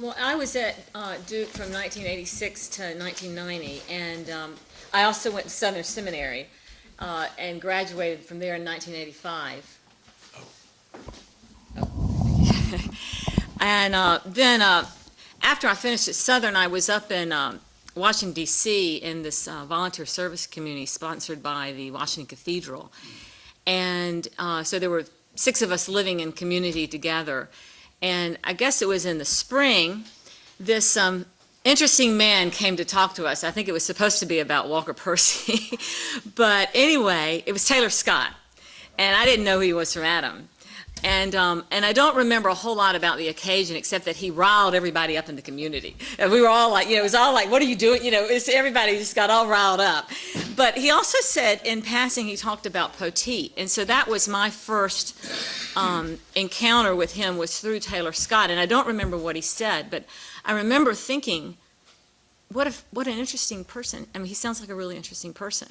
Well, I was at Duke from 1986 to 1990, and I also went to Southern Seminary and graduated from there in 1985. And then after I finished at Southern, I was up in Washington, D.C. in this volunteer service community sponsored by the Washington Cathedral. And so there were 6 of us living in community together. And I guess it was in the spring, this interesting man came to talk to us. I think it was supposed to be about Walker Percy. But anyway, it was Taylor Scott. And I didn't know who he was from Adam. And I don't remember a whole lot about the occasion except that he riled everybody up in the community. And we were all like, it was all like, what are you doing? Everybody just got all riled up. But he also said, in passing, he talked about Poteat. And so that was my first encounter with him, was through Taylor Scott. And I don't remember what he said, but I remember thinking, what an interesting person. I mean, he sounds like a really interesting person.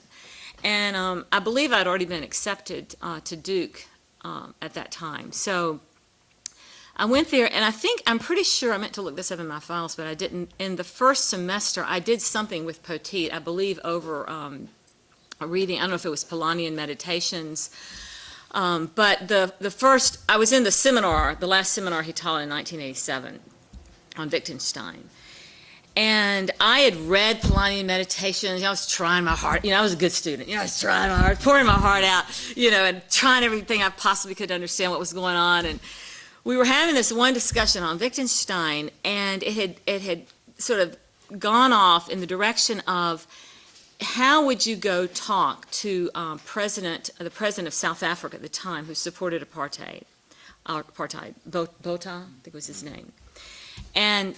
And I believe I'd already been accepted to Duke at that time. So I went there, and I'm pretty sure, I meant to look this up in my files, but I didn't. In the first semester, I did something with Poteat, I believe over a reading, I don't know if it was Polanyian Meditations, but the first, I was in the seminar, the last seminar he taught in 1987 on Wittgenstein. And I had read Polanyian Meditations. I was trying my heart. I was a good student. I was trying my heart, pouring my heart out, and trying everything I possibly could to understand what was going on. And we were having this one discussion on Wittgenstein, and it had sort of gone off in the direction of how would you go talk to the president of South Africa at the time, who supported apartheid, Botha, I think was his name. And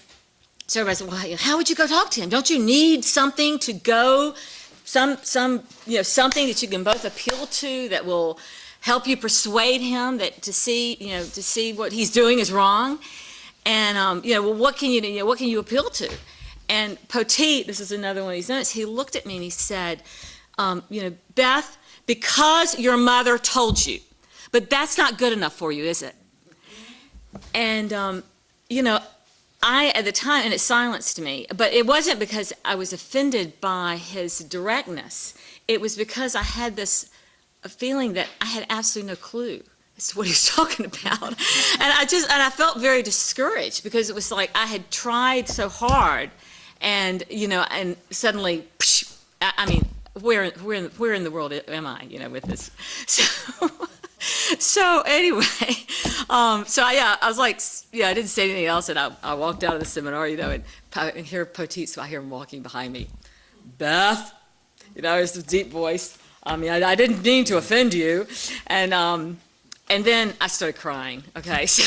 so everybody said, well, how would you go talk to him? Don't you need something to go, something that you can both appeal to that will help you persuade him that to see what he's doing is wrong? And well, what can you appeal to? And Poteat, this is another one of these notes, he looked at me and he said, Beth, because your mother told you, but that's not good enough for you, is it? And I, at the time, and it silenced me, but it wasn't because I was offended by his directness. It was because I had this feeling that I had absolutely no clue as to what he was talking about. And I felt very discouraged, because it was like I had tried so hard, and, and suddenly, I mean, where in the world am I, with this? So anyway, I was like, I didn't say anything else, and I walked out of the seminar, and hear Poteat, so I hear him walking behind me. Beth, it's a deep voice. I didn't mean to offend you, and then I started crying. Okay, so,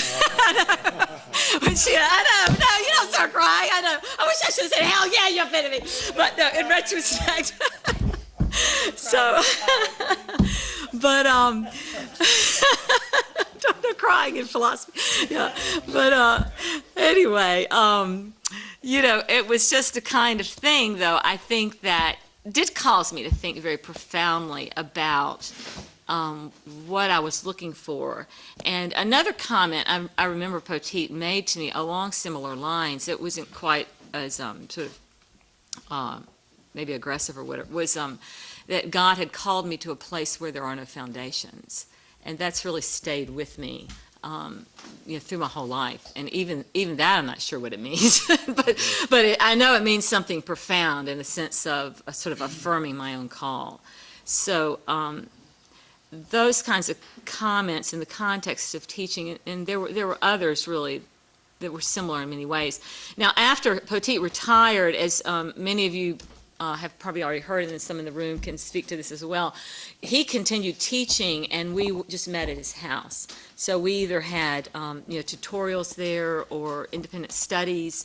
when I know, no, you don't start crying. I know. I wish I should have said, hell yeah, you offended me, but no, in retrospect. So, but don't crying in philosophy. Yeah, but anyway, it was just the kind of thing, though, I think that did cause me to think very profoundly about what I was looking for. And another comment I remember Poteat made to me along similar lines, it wasn't quite as sort of maybe aggressive or whatever, was that God had called me to a place where there are no foundations. And that's really stayed with me through my whole life. And even that, I'm not sure what it means. but I know it means something profound in the sense of sort of affirming my own call. So those kinds of comments in the context of teaching, and there were others really that were similar in many ways. Now, after Poteat retired, as many of you have probably already heard, and some in the room can speak to this as well, he continued teaching, and we just met at his house. So we either had tutorials there or independent studies.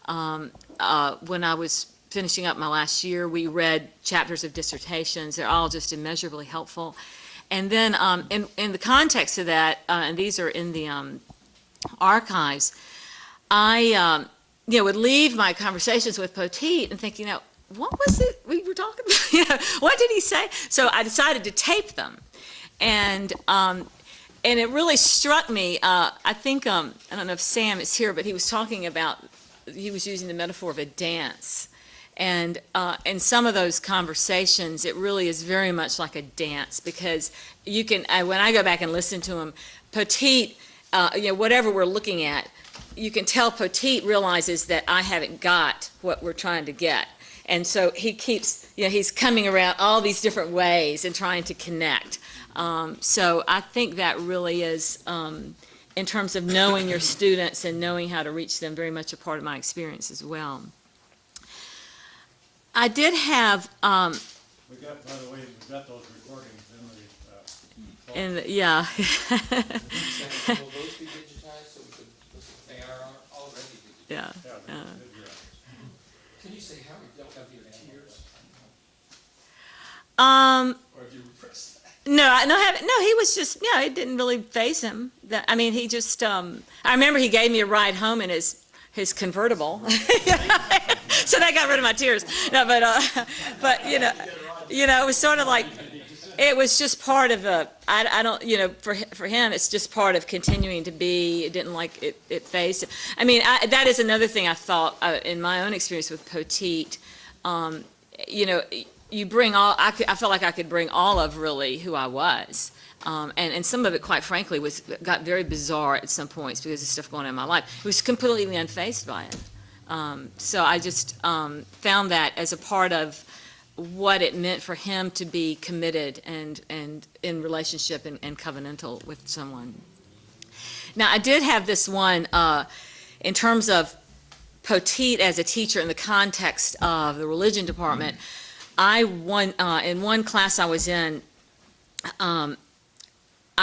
When I was finishing up my last year, we read chapters of dissertations. They're all just immeasurably helpful. And then in the context of that, and these are in the archives, I would leave my conversations with Poteat and think, what was it we were talking about? What did he say? So I decided to tape them. And it really struck me, I think, I don't know if Sam is here, but he was talking about he was using the metaphor of a dance. And in some of those conversations, it really is very much like a dance, because you can, when I go back and listen to him, Poteat, whatever we're looking at, you can tell Poteat realizes that I haven't got what we're trying to get. And so he keeps, he's coming around all these different ways and trying to connect. So I think that really is, in terms of knowing your students and knowing how to reach them, very much a part of my experience as well. I did have, by the way, we've got those recordings in the, yeah. Will those be digitized so we could listen? They are already digitized. Yeah. Can you say how we don't have your tears? Or have you repressed that? No, he was just, it didn't really faze him. He just, I remember he gave me a ride home in his convertible. So that got rid of my tears. No, but it was sort of like, it was just part of I don't, for him, it's just part of continuing to be. It didn't like it phased him. That is another thing I thought in my own experience with Poteat. You bring all, I felt like I could bring all of really who I was. And some of it, quite frankly, got very bizarre at some points because of stuff going on in my life. It was completely unfazed by it. So I just found that as a part of what it meant for him to be committed and in relationship and covenantal with someone. Now, I did have this one in terms of Poteat as a teacher in the context of the religion department. In one class I was in, I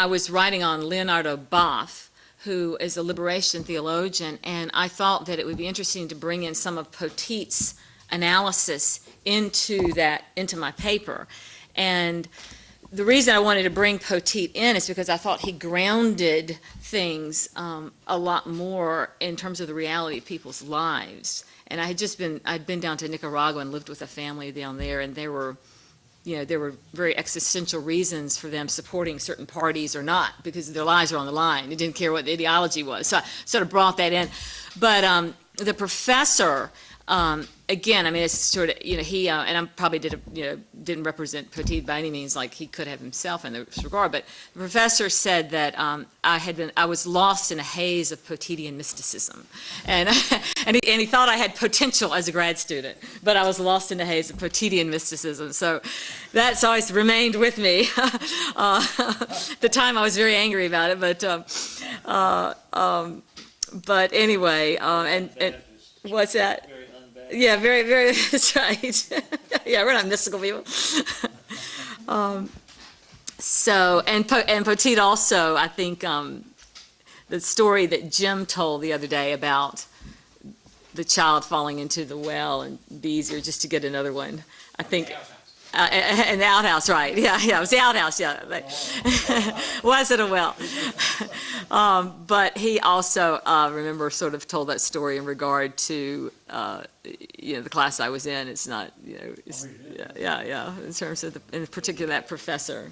was writing on Leonardo Boff, who is a liberation theologian, and I thought that it would be interesting to bring in some of Poteat's analysis into my paper. And the reason I wanted to bring Poteat in is because I thought he grounded things a lot more in terms of the reality of people's lives. And I'd been down to Nicaragua and lived with a family down there, and there were very existential reasons for them supporting certain parties or not, because their lives were on the line. They didn't care what the ideology was. So I sort of brought that in. But the professor, again, it's sort of, he, and I probably didn't represent Poteat by any means like he could have himself in this regard, but the professor said that I was lost in a haze of Poteatian mysticism. And, and he thought I had potential as a grad student, but I was lost in a haze of Poteatian mysticism. So that's always remained with me. At the time I was very angry about it, but anyway, and what's that? Yeah, very, very, that's right. Yeah, we're not mystical people. And Poteat also, I think, the story that Jim told the other day about the child falling into the well and be easier just to get another one, I think. And the outhouse, right. Yeah, it was the outhouse, yeah. Was it a well? But he also, remember, sort of told that story in regard to, the class I was in. It's not, yeah, in terms of, in particular, that professor.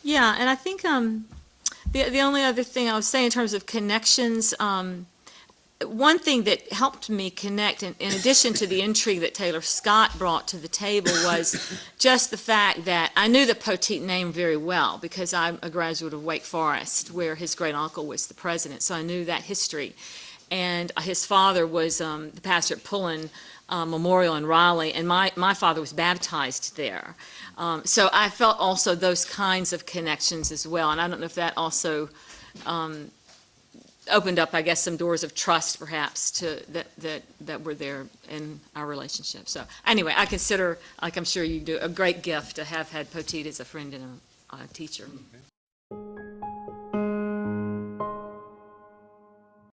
Yeah, and I think the only other thing I would say in terms of connections, one thing that helped me connect, in addition to the intrigue that Taylor Scott brought to the table, was just the fact that I knew the Poteat name very well because I'm a graduate of Wake Forest, where his great uncle was the president, so I knew that history. And his father was the pastor at Pullen Memorial in Raleigh, and my father was baptized there. So I felt also those kinds of connections as well, and I don't know if that also opened up, I guess, some doors of trust, perhaps, that were there in our relationship. So anyway, I consider, like I'm sure you do, a great gift to have had Poteat as a friend and a teacher.